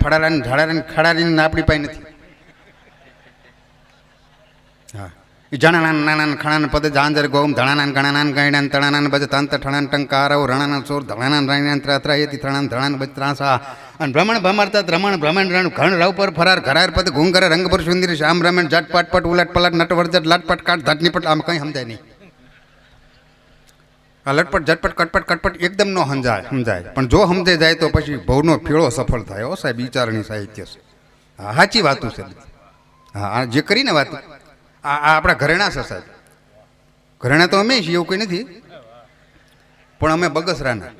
ફડારાને ઝાડારાને ખડારીને આપણી પાસે નથી. હા એ જણાના નાના ખણાના પદ જાંજર ગોમ ધણાના ગણાના ગાયડાન તણાના બજ તાંત ઠણાન ટંકારવ રણાના ચોર ધણાના રાયના ત્રાત્રાયતી ત્રણાન ધણાન બજ ત્રાસા અને ભ્રમણ ભમરતા રમણ ભ્રમણ રણ ઘણ રવ પર ફરાર ઘરાર પદ ઘુંગર રંગ પર સુંદર શ્યામ રમણ જટ પાટ પટ ઉલટ પલટ નટ વરજટ લટપટ કાટ ધાટની પટ આમ કંઈ સમજાય નહીં. આ લટપટ ઝટપટ કટપટ કટપટ એકદમ ન સમજાય પણ જો સમજે જાય તો પછી ભવનો ફેળો સફળ થાય. હો સાહેબ વિચારણી સાહિત્ય છે. હા સાચી વાતું છે. હા જે કરીને વાત આ આપણા ઘરેણા છે સાહેબ. ઘરેણા તો અમે છીએ એવું કંઈ નથી પણ અમે બગસરાના.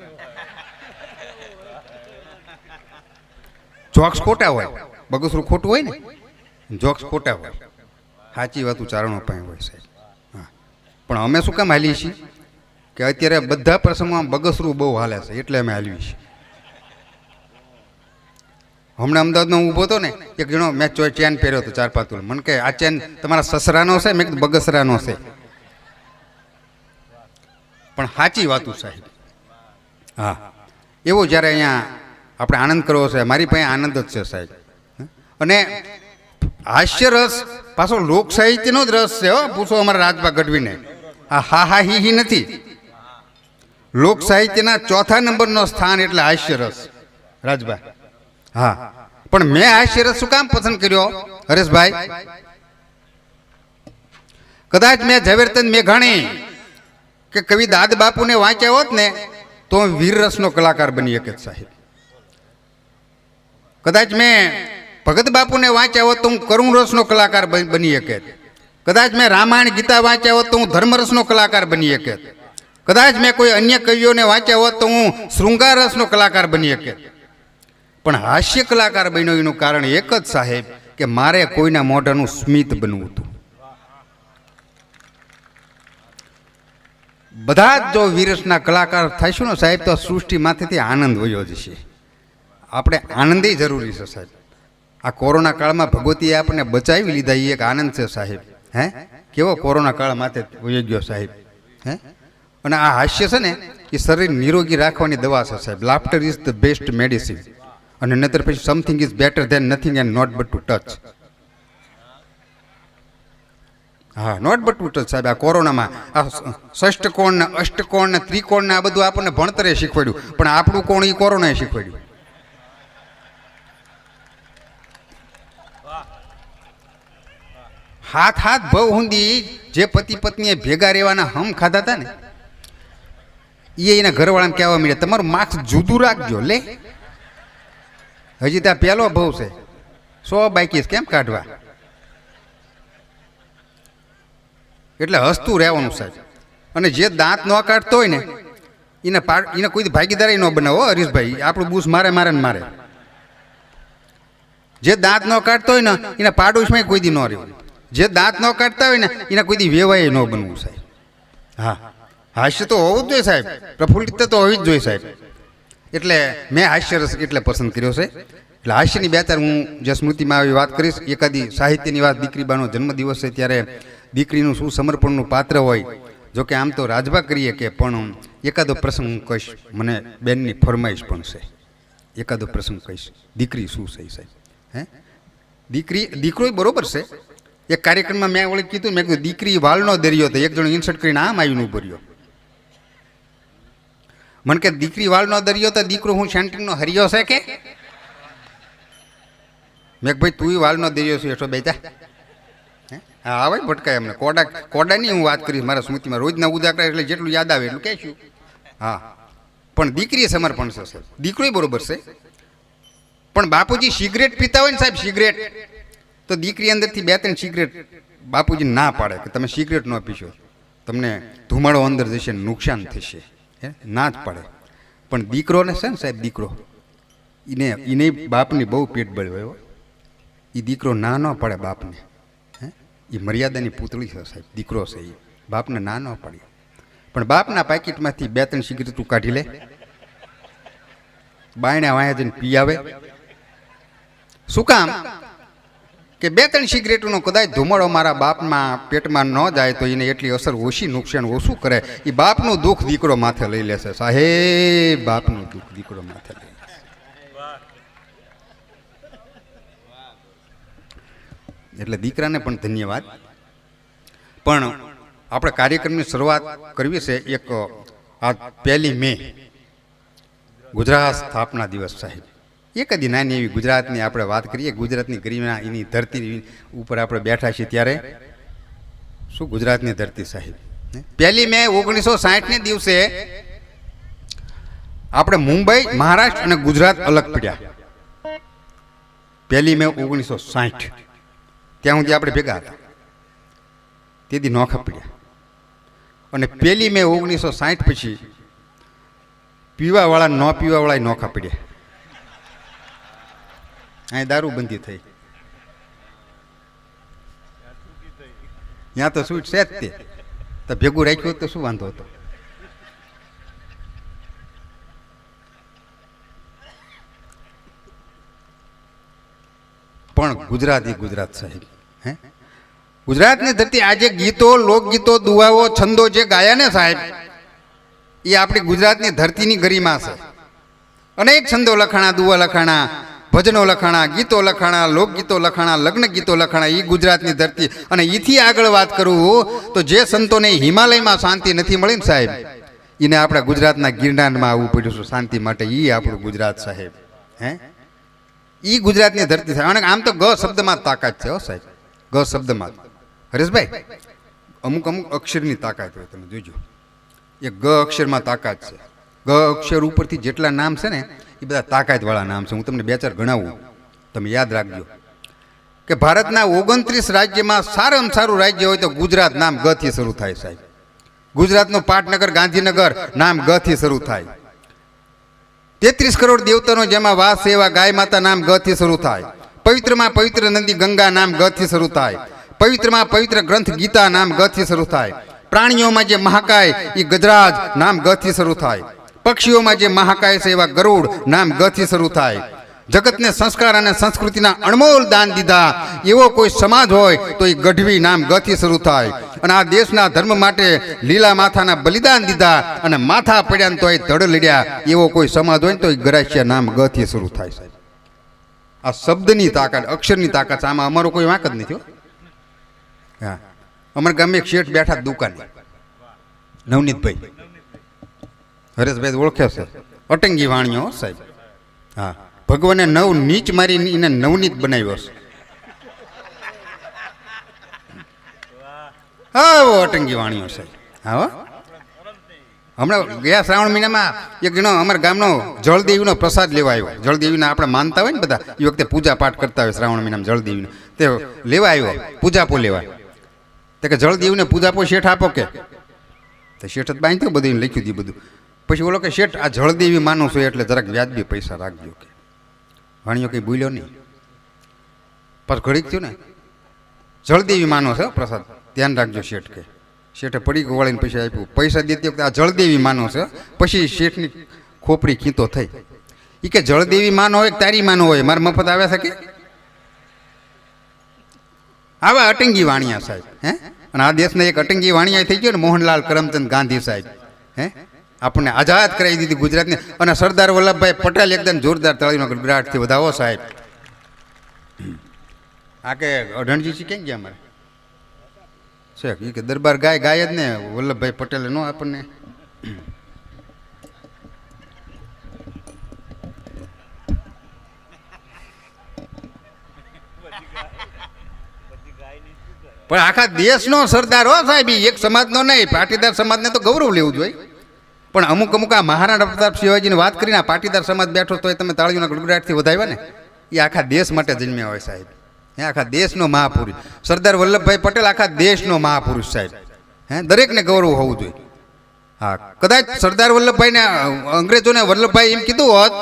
જોક્સ ખોટા હોય, બગસરું ખોટું હોય ને, જોક્સ ખોટા હોય, સાચી વાત ઉચ્ચારણો પણ હોય સાહેબ. હા પણ અમે શું કામ હાલીએ છીએ કે અત્યારે બધા પ્રસંગોમાં બગસરું બહુ હાલે છે એટલે અમે હાલવી છીએ. હમણાં અમદાવાદમાં હું ઊભો હતો ને, એક જણો મેં ચેન પહેર્યો હતો 4-5 તોલ. મને કે આ ચેન તમારા સસરાનો છે? મેં કીધું બગસરાનો છે. પણ સાચી વાતું સાહેબ. હા એવું જ્યારે અહીંયા આપણે આનંદ કરવો છે, મારી પાસે આનંદ જ છે સાહેબ. અને હાસ્ય રસ પાછો લોક સાહિત્યનો જ રસ છે. હો પૂછો અમારા રાજભા ગઢવીને. આ હા હા હી નથી. લોક સાહિત્યના 4થા નંબરનો સ્થાન એટલે હાસ્ય રસ રાજભા. હા પણ મેં હાસ્ય રસ શું કામ પસંદ કર્યો હરેશભાઈ? કદાચ મેં ઝવેરચંદ મેઘાણી કે કવિ દાદ બાપુને વાંચ્યા હોત ને તો હું વીર રસનો કલાકાર બની શકે સાહેબ. કદાચ મેં ભગત બાપુને વાંચ્યા હોત તો હું કરુણ રસનો કલાકાર બની શકે. કદાચ મેં રામાયણ ગીતા વાંચ્યા હોત તો હું ધર્મરસનો કલાકાર બની શકે. કદાચ મેં કોઈ અન્ય કવિઓને વાંચ્યા હોત તો હું શૃંગાર રસનો કલાકાર બની શકે. પણ હાસ્ય કલાકાર બન્યો એનું કારણ એક જ સાહેબ કે મારે કોઈના મોઢાનું સ્મિત બનવું હતું. બધા જ જો વીરસના કલાકાર થઈશું ને સાહેબ તો સૃષ્ટિમાંથી આનંદ વયો જશે. આપણે આનંદ જરૂરી છે સાહેબ. આ કોરોના કાળમાં ભગવતીએ આપણને બચાવી લીધા એ એક આનંદ છે સાહેબ. હે કેવો કોરોના કાળ માથે વયો ગયો સાહેબ. હે અને આ હાસ્ય છે ને એ શરીર નિરોગી રાખવાની દવા છે સાહેબ. Laughter is the best medicine. અને નહીતર પછી something is better than nothing and not but to touch. હા નોટ બટ ટુ ટચ સાહેબ. આ કોરોનામાં આ ષષ્ટકોણ ને અષ્ટકોણ ને ત્રિકોણ ને આ બધું આપણને ભણતરે શીખવાડ્યું પણ આપણું કોણ એ કોરોનાએ શીખવાડ્યું. હાથ હાથ ભવ હુંદી જે પતિ પત્નીએ ભેગા રહેવાના હમ ખાધા હતા ને એ એના ઘરવાળાને કહેવા મળ્યા તમારું માર્ક્સ જુદું રાખજો. લે હજી ત્યાં પહેલો ભવ છે 100 બાઈકીસ કેમ કાઢવા? એટલે હસતું રહેવાનું સાહેબ. અને જે દાંત ન કાઢતો હોય ને એને કોઈ ભાગીદારી ન બનાવો હરીશભાઈ. આપણું બૂસ મારે ને મારે. જે દાંત ન કાઢતો હોય ને એના પાડોશમાં કોઈ દી ન રહ્યું. જે દાંત ન કાઢતા હોય ને એના કોઈ દી વેવાય ન બનવું સાહેબ. હા હાસ્ય તો હોવું જ જોઈએ સાહેબ. પ્રફુલ્લિત તો હોવી જ જોઈએ સાહેબ. એટલે મેં હાસ્ય રસ એટલે પસંદ કર્યો છે. એટલે હાસ્યની 2-4 હું જે સ્મૃતિમાં આવી વાત કરીશ. એકાદી સાહિત્યની વાત, દીકરીબાનો જન્મદિવસ છે ત્યારે દીકરીનું શું સમર્પણનું પાત્ર હોય. જોકે આમ તો રાજભા કરીએ કે પણ એકાદો પ્રસંગ હું કહીશ. મને બેનની ફરમાઈશ પણ છે. એકાદો પ્રસંગ કહીશ. દીકરી શું છે સાહેબ. હે દીકરો બરોબર છે. એક કાર્યક્રમમાં મેં ઓળખ કીધું, મેં કીધું દીકરી વાલનો દરિયો તો એક જણો ઇન્સર્ટ કરીને આમ આવીને ઉભો રહ્યો. મને કે દીકરી વાલનો દરિયો તો દીકરો હું સેન્ટિંગનો હરિયો છે કે? મેં ભાઈ તું વાલનો દરિયો છે એટલો બેજા. હા આવે ભટકાય અમને. કોડાની હું વાત કરીશ મારા સ્મૃતિમાં. રોજના ઉજાગરા એટલે જેટલું યાદ આવે એટલું કહેશું. હા પણ દીકરીએ સમર્પણ છે સાહેબ. દીકરો બરોબર છે પણ બાપુજી સિગરેટ પીતા હોય ને સાહેબ, સિગરેટ તો દીકરી અંદરથી 2-3 સિગરેટ બાપુજી ના પાડે કે તમે સિગરેટ ન પીશો, તમને ધુમાડો અંદર જશે, નુકસાન થશે. ના જ પાડે. પણ દીકરોને છે ને સાહેબ, દીકરો એને બાપની બહુ પેટ બળ હોય. એ દીકરો ના ન પાડે બાપને. એ મર્યાદાની પૂતળી છે સાહેબ. દીકરો છે એ બાપને ના ન પાડે. પણ બાપના પાકીટમાંથી 2-3 સિગરેટ કાઢી લે, બાયણે વાયા જઈને પી આવે. શું કામ? કે 2-3 સિગરેટનો કદાચ ધુમાડો મારા બાપના પેટમાં ન જાય તો એને એટલી અસર ઓછી, નુકસાન ઓછું કરે. એ બાપનું દુઃખ દીકરો માથે લઈ લેશે સાહેબ. બાપનું દુઃખ દીકરો માથે લઈ લેશે. એટલે દીકરાને પણ ધન્યવાદ. પણ આપણે કાર્યક્રમની શરૂઆત કરવી છે એક આ 1 મે ગુજરાત સ્થાપના દિવસ સાહેબ. એકદી નાની એવી ગુજરાતની આપણે વાત કરીએ. ગુજરાતની ગરિમા એની ધરતી ઉપર આપણે બેઠા છીએ ત્યારે શું ગુજરાતની ધરતી સાહેબ. 1 મે 1960ને દિવસે આપણે મુંબઈ, મહારાષ્ટ્ર અને ગુજરાત અલગ પડ્યા. 1 મે 1960 ત્યાં સુધી આપણે ભેગા હતા. તેથી નોખા પડ્યા. અને 1 મે 1960 પછી પીવાવાળા ન પીવાવાળા નોખા પડ્યા. અહીં દારૂબંધી થઈ. ત્યાં તો શું છે જ તે તો ભેગું રાખ્યું હોત તો શું વાંધો હતો. પણ ગુજરાત એ ગુજરાત સાહેબ. હે ગુજરાતની ધરતી આજે ગીતો, લોકગીતો, દુઆઓ, છંદો જે ગાયા ને સાહેબ એ આપણી ગુજરાતની ધરતીની ગરિમા છે. અનેક છંદો લખાણા, દુઆ લખાણા, ભજનો લખાણા, ગીતો લખાણા, લોકગીતો લખાણા, લગ્ન ગીતો લખાણા. એ ગુજરાતની ધરતી. અને એથી આગળ વાત કરું તો જે સંતોને હિમાલયમાં શાંતિ નથી મળી ને સાહેબ એને આપણા ગુજરાતના ગિરનારમાં આવવું પડ્યું છે શાંતિ માટે. એ આપણું ગુજરાત સાહેબ. હે એ ગુજરાતની ધરતી સાહેબ. અને આમ તો ગ શબ્દમાં તાકાત છે હો સાહેબ. ગ શબ્દમાં હરેશભાઈ અમુક અક્ષરની તાકાત હોય. તમે જોજો એ ગ અક્ષરમાં તાકાત છે. ગ અક્ષર ઉપરથી જેટલા નામ છે ને એ બધા તાકાતવાળા નામ છે. હું તમને 2-4 ગણાવું, તમે યાદ રાખજો કે ભારતના 29 રાજ્યમાં સારામાં સારું રાજ્ય હોય તો ગુજરાત નામ ગ થી શરૂ થાય સાહેબ. ગુજરાતનું પાટનગર, ગાંધીનગર નામ ગ થી શરૂ થાય. 33 કરોડ દેવતાનો જેમાં વાસ છે એવા ગાય માતા નામ ગ થી શરૂ થાય. પવિત્રમાં પવિત્ર નદી ગંગા નામ ગ થી શરૂ થાય. પવિત્રમાં પવિત્ર ગ્રંથ ગીતા નામ ગ થી શરૂ થાય. પ્રાણીઓમાં જે મહાકાય એ ગજરાજ નામ ગ થી શરૂ થાય. પક્ષીઓમાં જે મહાકાય છે એવા ગરુડ નામ ગ થી શરૂ થાય. જગતને સંસ્કાર અને સંસ્કૃતિના અણમોલ દાન દીધા એવો કોઈ સમાજ હોય તો એ ગઢવી નામ ગ થી શરૂ થાય. અને આ દેશના ધર્મ માટે લીલા માથાના બલિદાન દીધા અને માથા પડ્યા ને તો એ ધડ લડ્યા એવો કોઈ સમાજ હોય તો એ ગરાસિયા નામ ગ થી શરૂ થાય સાહેબ. આ શબ્દની તાકાત, અક્ષરની તાકાત. આમાં અમારો કોઈ વાંક જ નથી. હા, અમારા ગામે એક શેઠ બેઠા દુકાને, નવનીતભાઈ, હરેશભાઈ ઓળખે છે, અટંગી વાણીઓ સાહેબ. હા, ભગવાને નવ નીચ મારી એને નવનીત બનાવ્યો છે. હા, અટંગી વાણીઓ સાહેબ. હા, હમણાં ગયા શ્રાવણ મહિનામાં એક જણો અમારા ગામનો જળદેવીનો પ્રસાદ લેવા આવ્યો. જળદેવીના આપણે માનતા હોય ને બધા, એ વખતે પૂજા પાઠ કરતા હોય શ્રાવણ મહિનામાં જળદેવીને, તે લેવા આવ્યો પૂજાપો લેવા. તો કે જળદેવીને પૂજાપો શેઠ આપો કે. તો શેઠ જ બાંધ્યું બધું, લખ્યું હતું બધું. પછી ઓલો કે શેઠ આ જળદેવી માનું છું એટલે જરાક વ્યાજબી પૈસા રાખજો કે. વાણીઓ કંઈ ભૂલ્યો નહીં. પાછું ઘડીક થયું ને, જળદેવી માનો છે પ્રસાદ, ધ્યાન રાખજો શેઠ કે. શેઠે પડી વળીને પૈસા આપ્યું. પૈસા દેતી વખતે આ જળદેવી માનો છે. પછી શેઠની ખોપરી ખીંતો થઈ. એ કે જળદેવી માનો હોય તારી માનો હોય, મારે મફત આવે છે કે. આવા અટંગી વાણિયા સાહેબ. હે અને આ દેશના એક અટંગી વાણિયા થઈ ગયો ને, મોહનલાલ કરમચંદ ગાંધી સાહેબ. હે આપણને આઝાદ કરાવી દીધી ગુજરાતને. અને સરદાર વલ્લભભાઈ પટેલ એકદમ જોરદાર તાળીનો ગડગડાટથી વધાવો સાહેબ. આ કે અઢણજીસી ક્યાં ગયા અમારે છે કે દરબાર ગાય જ ને વલ્લભભાઈ પટેલે નો આપણને. પણ આખા દેશનો સરદાર હો સાહેબ, એક સમાજનો નહીં. પાટીદાર સમાજને તો ગૌરવ લેવું જોઈએ. પણ અમુક આ મહારાણા પ્રતાપ શિવાજીની વાત કરીને પાટીદાર સમાજ બેઠો તો તમે તાળીઓના ગડગડાટથી વધાવ્યા ને, એ આખા દેશ માટે જન્મ્યા હોય સાહેબ. હે આખા દેશનો મહાપુરુષ સરદાર વલ્લભભાઈ પટેલ આખા દેશનો મહાપુરુષ સાહેબ. હે દરેકને ગૌરવ હોવું જોઈએ. હા, કદાચ સરદાર વલ્લભભાઈને અંગ્રેજોને વલ્લભભાઈ એમ કીધું હોત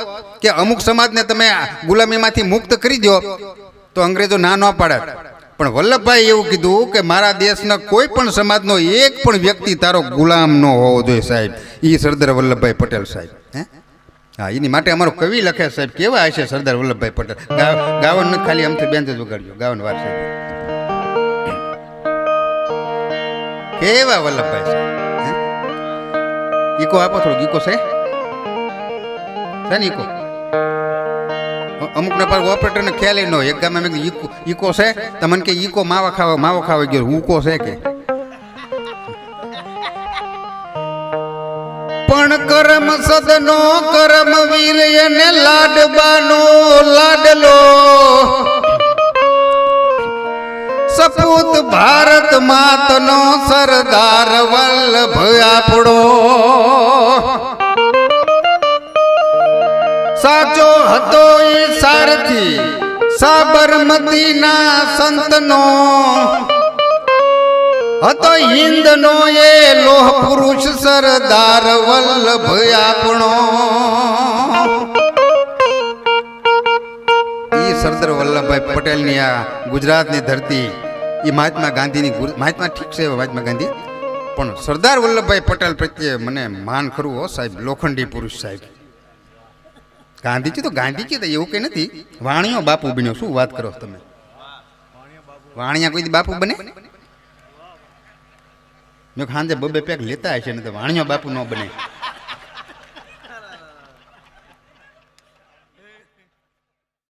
કે અમુક સમાજને તમે ગુલામીમાંથી મુક્ત કરી દો તો અંગ્રેજો ના ન પાડત. પણ વલ્લભભાઈ એવું કીધું કે મારા દેશના કોઈ પણ સમાજનો એક પણ વ્યક્તિ તારો ગુલામ ન હોવો જોઈએ સાહેબ. એ સરદાર વલ્લભભાઈ પટેલ સાહેબ. હે હા, એની માટે અમારો કવિ લખે સાહેબ. કેવા હશે સરદાર વલ્લભભાઈ પટેલ. ગાવાનું નથી, ખાલી આમથી બેન્ચ જ વગાડજો. ગાવાનું વાર સાહેબ. કેવા વલ્લભભાઈ સાહેબ. ઈકો આપો થોડુંક. ઈકો છે ને ઈકો. અમુકને પાછું ઓપરેટરને ખ્યાલ ન હોય. એક ગામમાં મેં કીધું ઈકો છે તો મને કે ઈકો માવો ખાવા ગયો ઊકો છે કે. પણ કરમ સદનો કરમ વીર એને લાડબાનો લાડલો સપૂત ભારત માતનો સરદાર વલ્લભ આપણો સાચો હતો એ સારથી સાબરમતીના સંતનો હતો હિન્દનો એ લોહ પુરુષ સરદાર વલ્લભ આપણો. એ સરદાર વલ્લભભાઈ પટેલની આ ગુજરાતની ધરતી એ મહાત્મા ગાંધીની મહાત્મા ઠીક છે મહાત્મા ગાંધી પણ સરદાર વલ્લભભાઈ પટેલ પ્રત્યે મને માન ખરું હો સાહેબ. લોખંડી પુરુષ સાહેબ. ગાંધીજી તો ગાંધીજી તો એવું કંઈ નથી. વાણિયો બાપુ બન્યો. શું વાત કરો તમે? વાણિયા કોઈ બાપુ બને? મેં ખાંજે બબે પેક લેતા હશે ને તો વાણિયો બાપુ ન બને.